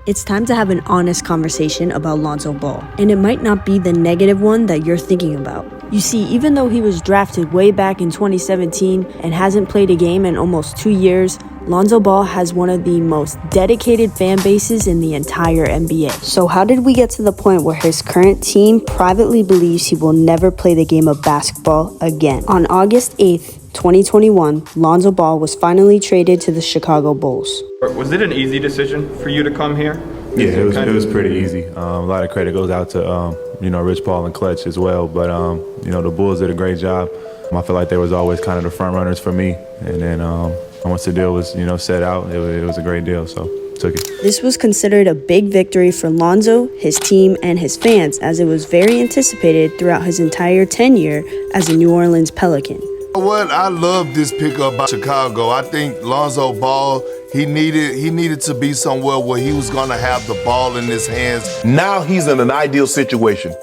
It's time to have an honest conversation about Lonzo Ball, and it might not be the negative one that you're thinking about. You see, even though he was drafted way back in 2017 and hasn't played a game in almost 2 years, Lonzo Ball has one of the most dedicated fan bases in the entire NBA. So how did we get to the point where his current team privately believes he will never play the game of basketball again? On August 8th, 2021, Lonzo Ball was finally traded to the Chicago Bulls. Was it an easy decision for you to come here? Yeah, it was pretty easy. A lot of credit goes out to Rich Paul and Clutch as well. But the Bulls did a great job. I feel like they was always kind of the front runners for me. And then once the deal was set out, it was a great deal. So took it. This was considered a big victory for Lonzo, his team, and his fans, as it was very anticipated throughout his entire tenure as a New Orleans Pelican. What I love this pickup about Chicago. I think Lonzo Ball, he needed to be somewhere where he was going to have the ball in his hands. Now he's in an ideal situation.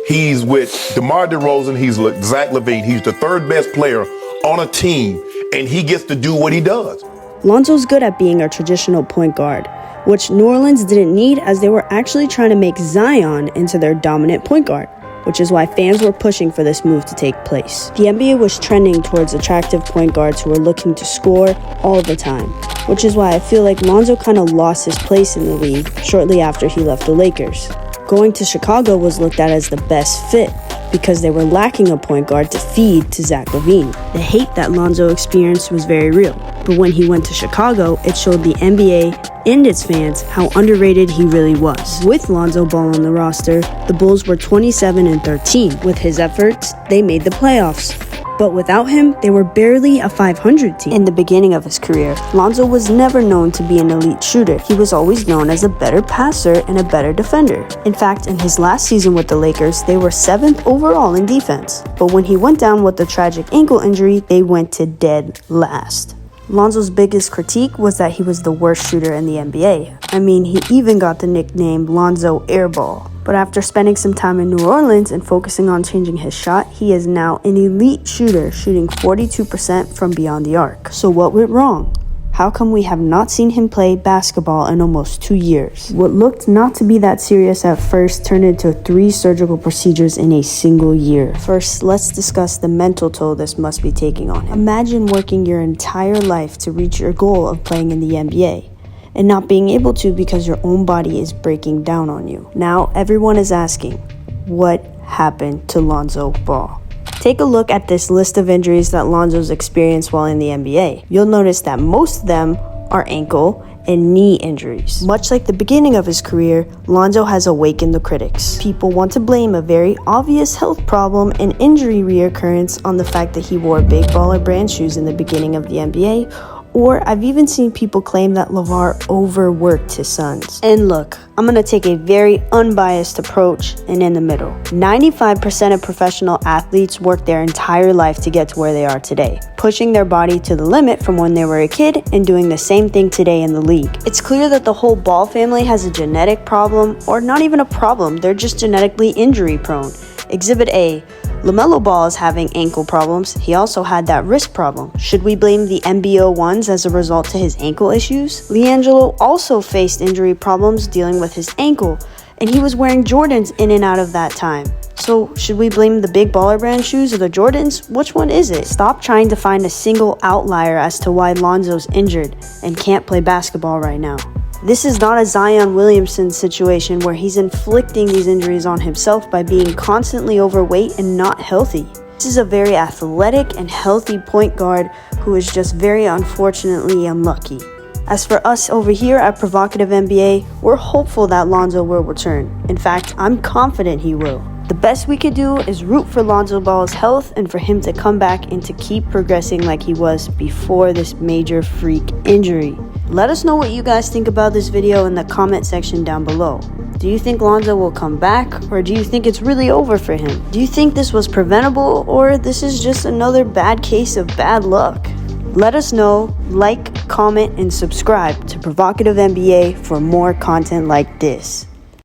He's with DeMar DeRozan, he's with Zach LaVine. He's the third best player on a team, and he gets to do what he does. Lonzo's good at being a traditional point guard, which New Orleans didn't need, as they were actually trying to make Zion into their dominant point guard, which is why fans were pushing for this move to take place. The NBA was trending towards attractive point guards who were looking to score all the time, which is why I feel like Lonzo kind of lost his place in the league shortly after he left the Lakers. Going to Chicago was looked at as the best fit because they were lacking a point guard to feed to Zach LaVine. The hate that Lonzo experienced was very real, but when he went to Chicago, it showed the NBA and its fans how underrated he really was. With Lonzo Ball on the roster, the Bulls were 27-13. With his efforts, they made the playoffs. But without him, they were barely a 500 team. In the beginning of his career, Lonzo was never known to be an elite shooter. He was always known as a better passer and a better defender. In fact, in his last season with the Lakers, they were 7th overall in defense. But when he went down with a tragic ankle injury, they went to dead last. Lonzo's biggest critique was that he was the worst shooter in the NBA. I mean, he even got the nickname Lonzo Airball. But after spending some time in New Orleans and focusing on changing his shot, he is now an elite shooter, shooting 42% from beyond the arc. So what went wrong? How come we have not seen him play basketball in almost 2 years? What looked not to be that serious at first turned into 3 surgical procedures in a single year. First, let's discuss the mental toll this must be taking on him. Imagine working your entire life to reach your goal of playing in the NBA and not being able to because your own body is breaking down on you. Now, everyone is asking, what happened to Lonzo Ball? Take a look at this list of injuries that Lonzo's experienced while in the NBA. You'll notice that most of them are ankle and knee injuries. Much like the beginning of his career, Lonzo has awakened the critics. People want to blame a very obvious health problem and injury reoccurrence on the fact that he wore big baller brand shoes in the beginning of the NBA, or I've even seen people claim that LeVar overworked his sons. And look, I'm gonna take a very unbiased approach and in the middle. 95% of professional athletes work their entire life to get to where they are today, pushing their body to the limit from when they were a kid and doing the same thing today in the league. It's clear that the whole Ball family has a genetic problem, or not even a problem, they're just genetically injury prone. Exhibit A. LaMelo Ball is having ankle problems. He also had that wrist problem. Should we blame the MBO1s as a result to his ankle issues? LiAngelo also faced injury problems dealing with his ankle, and he was wearing Jordans in and out of that time. So should we blame the big baller brand shoes or the Jordans? Which one is it? Stop trying to find a single outlier as to why Lonzo's injured and can't play basketball right now. This is not a Zion Williamson situation where he's inflicting these injuries on himself by being constantly overweight and not healthy. This is a very athletic and healthy point guard who is just very unfortunately unlucky. As for us over here at Provocative NBA, we're hopeful that Lonzo will return. In fact, I'm confident he will. The best we could do is root for Lonzo Ball's health and for him to come back and to keep progressing like he was before this major freak injury. Let us know what you guys think about this video in the comment section down below. Do you think Lonzo will come back, or do you think it's really over for him? Do you think this was preventable, or this is just another bad case of bad luck? Let us know, like, comment, and subscribe to Provocative NBA for more content like this.